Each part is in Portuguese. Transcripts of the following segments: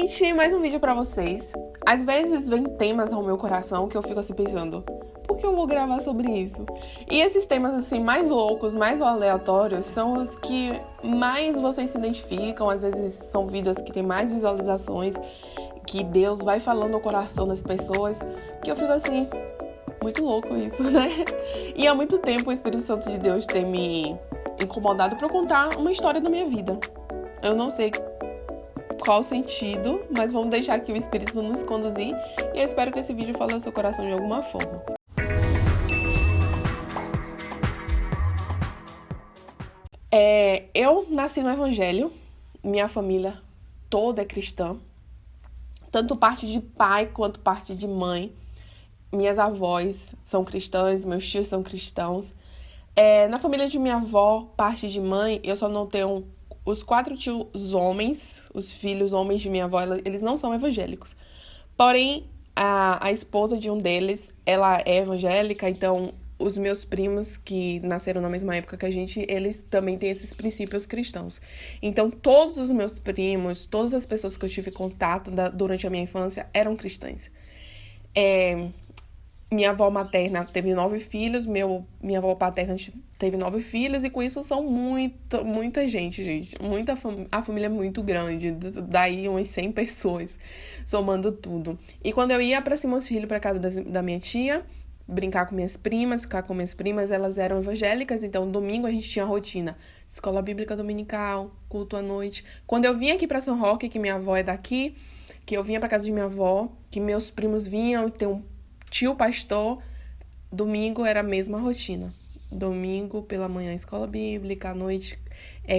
gente! Mais um vídeo pra vocês. Às vezes vem temas ao meu coração que eu fico assim pensando, por que eu vou gravar sobre isso? E esses temas assim mais loucos, mais aleatórios, são os que mais vocês se identificam. Às vezes são vídeos que tem mais visualizações, que Deus vai falando ao coração das pessoas, que eu fico assim, muito louco isso, né? E há muito tempo o Espírito Santo de Deus tem me incomodado pra eu contar uma história da minha vida. Eu não sei qual sentido, mas vamos deixar aqui o Espírito nos conduzir e eu espero que esse vídeo fale ao seu coração de alguma forma. Eu nasci no Evangelho, minha família toda é cristã, tanto parte de pai quanto parte de mãe. Minhas avós são cristãs, meus tios são cristãos. Na família de minha avó, parte de mãe, eu só não tenho os 4 tios homens, os filhos homens de minha avó, eles não são evangélicos. Porém, a esposa de um deles, ela é evangélica, então os meus primos que nasceram na mesma época que a gente, eles também têm esses princípios cristãos. Então, todos os meus primos, todas as pessoas que eu tive contato durante a minha infância eram cristãs. Minha avó materna teve 9 filhos, minha avó paterna teve 9 filhos, e com isso são muita gente. A família é muito grande, daí umas 100 pessoas, somando tudo. E quando eu ia para Simões Filho, para casa da minha tia, brincar com minhas primas, ficar com minhas primas, elas eram evangélicas, então domingo a gente tinha rotina. Escola bíblica dominical, culto à noite. Quando eu vinha aqui para São Roque, que minha avó é daqui, que eu vinha para casa de minha avó, que meus primos vinham, ter um tio pastor, domingo era a mesma rotina. Domingo pela manhã escola bíblica, à noite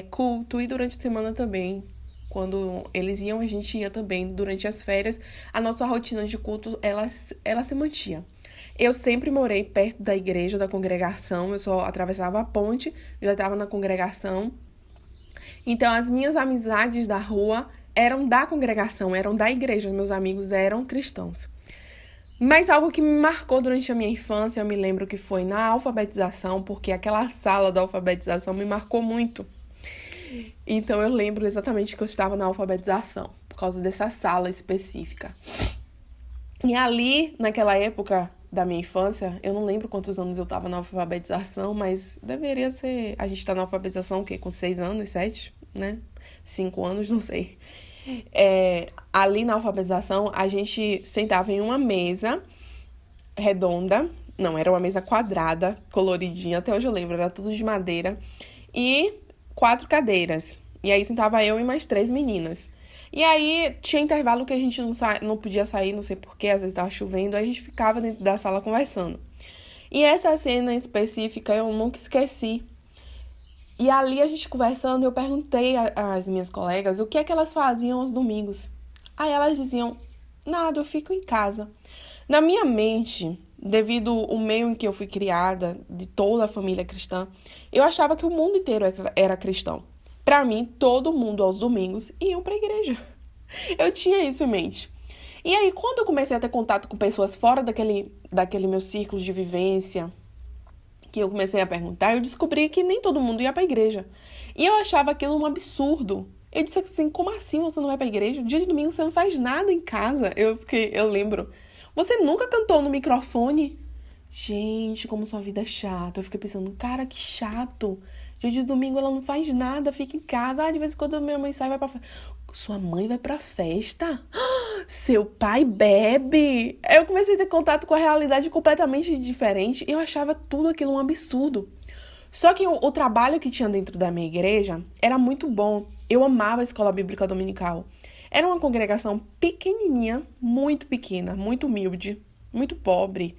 culto, e durante a semana também. Quando eles iam, a gente ia também. Durante as férias, a nossa rotina de culto, ela se mantinha. Eu sempre morei perto da igreja, da congregação, eu só atravessava a ponte, já estava na congregação. Então, as minhas amizades da rua eram da congregação, eram da igreja, meus amigos eram cristãos. Mas algo que me marcou durante a minha infância, eu me lembro que foi na alfabetização, porque aquela sala da alfabetização me marcou muito. Então eu lembro exatamente que eu estava na alfabetização, por causa dessa sala específica. E ali, naquela época da minha infância, eu não lembro quantos anos eu estava na alfabetização, mas deveria ser... A gente está na alfabetização o quê? Com 6 anos, 7, né? 5 anos, não sei. Ali na alfabetização, a gente sentava em uma mesa redonda, não, era uma mesa quadrada, coloridinha, até hoje eu lembro, era tudo de madeira, e 4 cadeiras. E aí sentava eu e mais 3 meninas. E aí tinha intervalo que a gente não podia sair, não sei porquê, às vezes estava chovendo, aí a gente ficava dentro da sala conversando. E essa cena específica eu nunca esqueci. E ali a gente conversando, eu perguntei às minhas colegas o que é que elas faziam aos domingos. Aí elas diziam, nada, eu fico em casa. Na minha mente, devido ao meio em que eu fui criada, de toda a família cristã, eu achava que o mundo inteiro era cristão. Para mim, todo mundo aos domingos ia para a igreja. Eu tinha isso em mente. E aí, quando eu comecei a ter contato com pessoas fora daquele meu círculo de vivência, que eu comecei a perguntar, eu descobri que nem todo mundo ia pra igreja. E eu achava aquilo um absurdo. Eu disse assim, como assim você não vai pra igreja? Dia de domingo você não faz nada em casa. Eu lembro. Você nunca cantou no microfone? Gente, como sua vida é chata. Eu fiquei pensando, cara, que chato. Dia de domingo ela não faz nada, fica em casa. De vez em quando minha mãe sai e vai pra festa. Sua mãe vai pra festa? Seu pai bebe? Eu comecei a ter contato com a realidade completamente diferente e eu achava tudo aquilo um absurdo. Só que o trabalho que tinha dentro da minha igreja era muito bom. Eu amava a escola bíblica dominical. Era uma congregação pequenininha, muito pequena, muito humilde, muito pobre.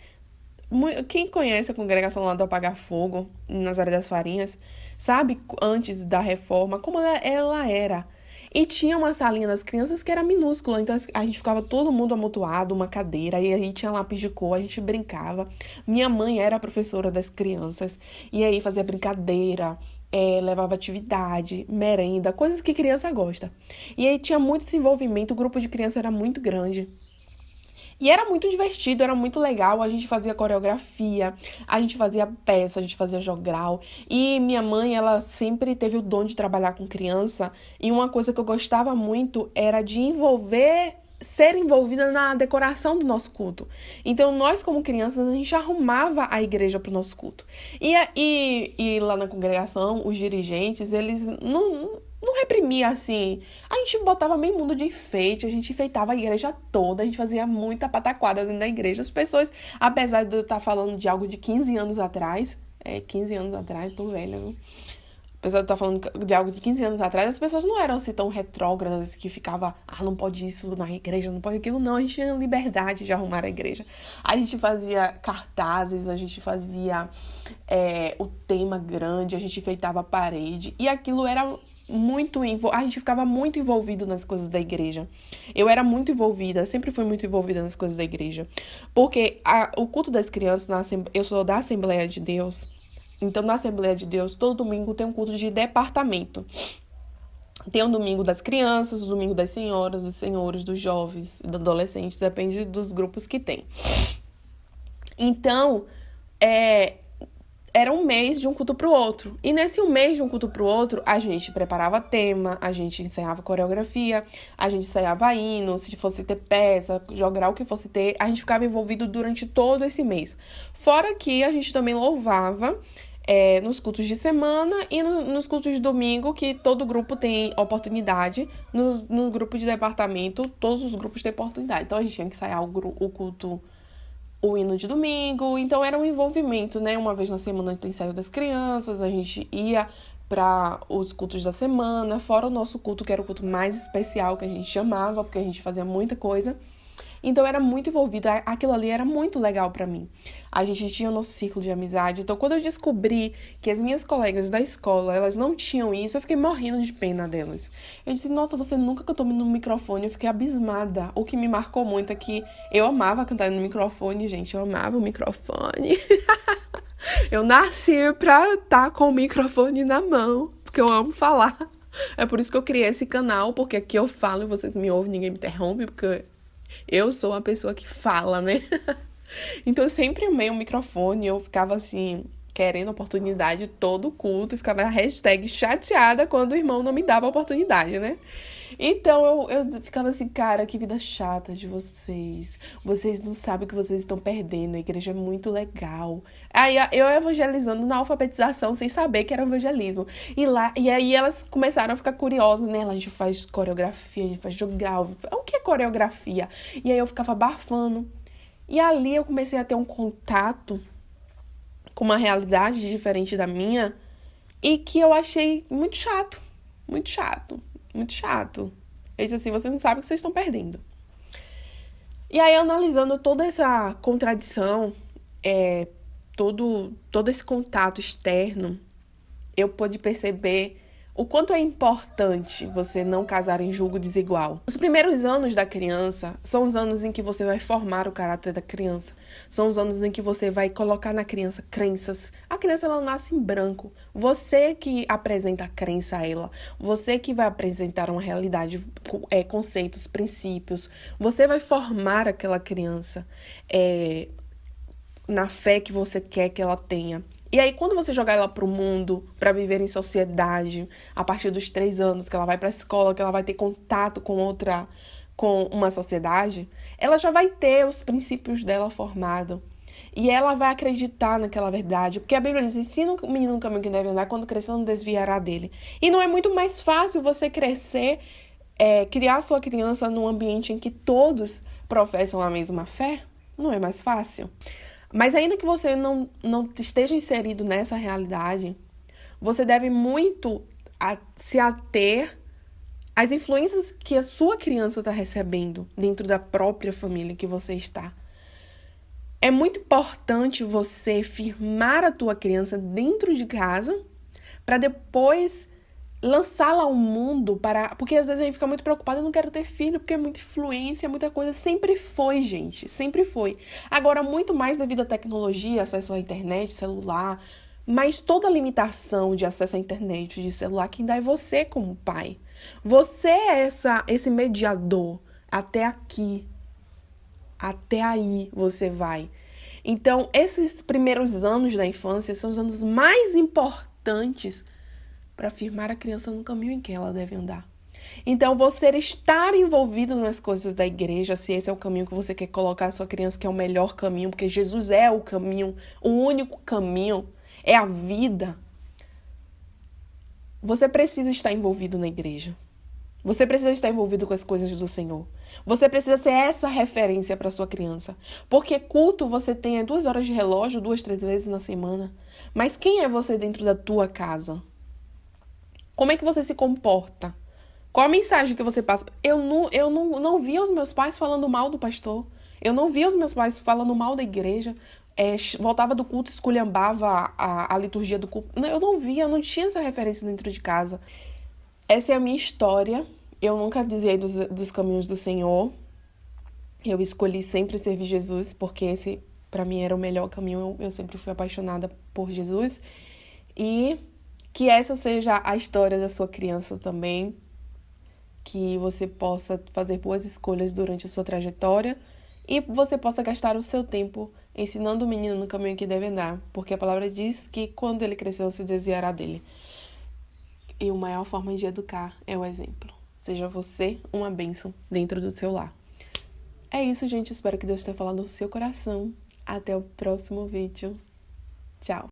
Quem conhece a congregação lá do Apagar Fogo, em Nazaré das Farinhas, sabe, antes da reforma, como ela era. E tinha uma salinha das crianças que era minúscula, então a gente ficava todo mundo amontoado, uma cadeira, e aí tinha lápis de cor, a gente brincava. Minha mãe era a professora das crianças, e aí fazia brincadeira, levava atividade, merenda, coisas que criança gosta. E aí tinha muito desenvolvimento, o grupo de criança era muito grande. E era muito divertido, era muito legal. A gente fazia coreografia, a gente fazia peça, a gente fazia jogral. E minha mãe, ela sempre teve o dom de trabalhar com criança. E uma coisa que eu gostava muito era de ser envolvida na decoração do nosso culto. Então, nós, como crianças, a gente arrumava a igreja para o nosso culto. E lá na congregação, os dirigentes, eles não reprimia assim. A gente botava meio mundo de enfeite, a gente enfeitava a igreja toda, a gente fazia muita pataquada dentro da igreja. As pessoas, apesar de eu estar falando de algo de 15 anos atrás, 15 anos atrás, tô velha, viu? Apesar de eu estar falando de algo de 15 anos atrás, as pessoas não eram assim tão retrógradas que ficava, não pode isso na igreja, não pode aquilo, não. A gente tinha liberdade de arrumar a igreja. A gente fazia cartazes, a gente fazia o tema grande, a gente enfeitava a parede, e aquilo era a gente ficava muito envolvido nas coisas da igreja. Eu era muito envolvida, sempre fui muito envolvida nas coisas da igreja. Porque o culto das crianças, eu sou da Assembleia de Deus, então na Assembleia de Deus, todo domingo tem um culto de departamento. Tem o domingo das crianças, o domingo das senhoras, dos senhores, dos jovens, dos adolescentes, depende dos grupos que tem. Então, era um mês de um culto pro outro. E nesse um mês de um culto pro outro, a gente preparava tema, a gente ensaiava coreografia, a gente ensaiava hino, se fosse ter peça, jogar o que fosse ter, a gente ficava envolvido durante todo esse mês. Fora que a gente também louvava nos cultos de semana e nos cultos de domingo, que todo grupo tem oportunidade. No grupo de departamento, todos os grupos têm oportunidade. Então, a gente tinha que ensaiar o culto, o hino de domingo, então era um envolvimento, né? Uma vez na semana do ensaio das crianças, a gente ia para os cultos da semana, fora o nosso culto, que era o culto mais especial que a gente chamava, porque a gente fazia muita coisa. Então, eu era muito envolvida, aquilo ali era muito legal pra mim. A gente tinha o nosso círculo de amizade. Então, quando eu descobri que as minhas colegas da escola, elas não tinham isso, eu fiquei morrendo de pena delas. Eu disse, nossa, você nunca cantou no microfone. Eu fiquei abismada. O que me marcou muito é que eu amava cantar no microfone, gente. Eu amava o microfone. Eu nasci pra estar com o microfone na mão, porque eu amo falar. É por isso que eu criei esse canal, porque aqui eu falo e vocês me ouvem, ninguém me interrompe, porque eu sou uma pessoa que fala, né? Então, eu sempre amei o microfone, eu ficava assim, querendo oportunidade todo culto, e ficava #chateada quando o irmão não me dava a oportunidade, né? Então, eu ficava assim, cara, que vida chata de vocês. Vocês não sabem o que vocês estão perdendo, a igreja é muito legal. Aí, eu evangelizando na alfabetização, sem saber que era evangelismo. E aí, elas começaram a ficar curiosas, né? A gente faz coreografia, a gente faz jogral. O que é coreografia? E aí, eu ficava abafando. E ali, eu comecei a ter um contato com uma realidade diferente da minha e que eu achei muito chato, muito chato. Muito chato. Eu disse assim, vocês não sabem o que vocês estão perdendo. E aí, analisando toda essa contradição, todo esse contato externo, eu pude perceber o quanto é importante você não casar em julgo desigual. Os primeiros anos da criança são os anos em que você vai formar o caráter da criança. São os anos em que você vai colocar na criança crenças. A criança, ela nasce em branco. Você que apresenta a crença a ela. Você que vai apresentar uma realidade, conceitos, princípios. Você vai formar aquela criança na fé que você quer que ela tenha. E aí, quando você jogar ela pro mundo, para viver em sociedade, a partir dos 3 anos, que ela vai pra escola, que ela vai ter contato com uma sociedade, ela já vai ter os princípios dela formados. E ela vai acreditar naquela verdade. Porque a Bíblia diz, ensina o menino no caminho que deve andar, quando crescer não desviará dele. E não é muito mais fácil você crescer, criar sua criança num ambiente em que todos professam a mesma fé? Não é mais fácil? Mas ainda que você não esteja inserido nessa realidade, você deve muito se ater às influências que a sua criança está recebendo dentro da própria família que você está. É muito importante você firmar a tua criança dentro de casa para depois lançá-la ao mundo, porque às vezes a gente fica muito preocupada, eu não quero ter filho, porque é muita influência, muita coisa. Sempre foi, gente, sempre foi. Agora, muito mais devido à tecnologia, acesso à internet, celular, mas toda a limitação de acesso à internet, de celular, quem dá é você como pai. Você é esse mediador até aqui. Até aí você vai. Então, esses primeiros anos da infância são os anos mais importantes para firmar a criança no caminho em que ela deve andar. Então, você estar envolvido nas coisas da igreja, se esse é o caminho que você quer colocar a sua criança, que é o melhor caminho, porque Jesus é o caminho, o único caminho, é a vida. Você precisa estar envolvido na igreja. Você precisa estar envolvido com as coisas do Senhor. Você precisa ser essa referência para sua criança. Porque culto você tem 2 horas de relógio, 2, 3 vezes na semana. Mas quem é você dentro da tua casa? Como é que você se comporta? Qual a mensagem que você passa? Eu não via os meus pais falando mal do pastor. Eu não via os meus pais falando mal da igreja. Voltava do culto, esculhambava a liturgia do culto. Eu não via, eu não tinha essa referência dentro de casa. Essa é a minha história. Eu nunca desviei dos caminhos do Senhor. Eu escolhi sempre servir Jesus, porque esse, para mim, era o melhor caminho. Eu sempre fui apaixonada por Jesus. E que essa seja a história da sua criança também. Que você possa fazer boas escolhas durante a sua trajetória. E você possa gastar o seu tempo ensinando o menino no caminho que deve andar. Porque a palavra diz que quando ele crescer, não se desviará dele. E a maior forma de educar é o exemplo. Seja você uma bênção dentro do seu lar. É isso, gente. Espero que Deus tenha falado no seu coração. Até o próximo vídeo. Tchau.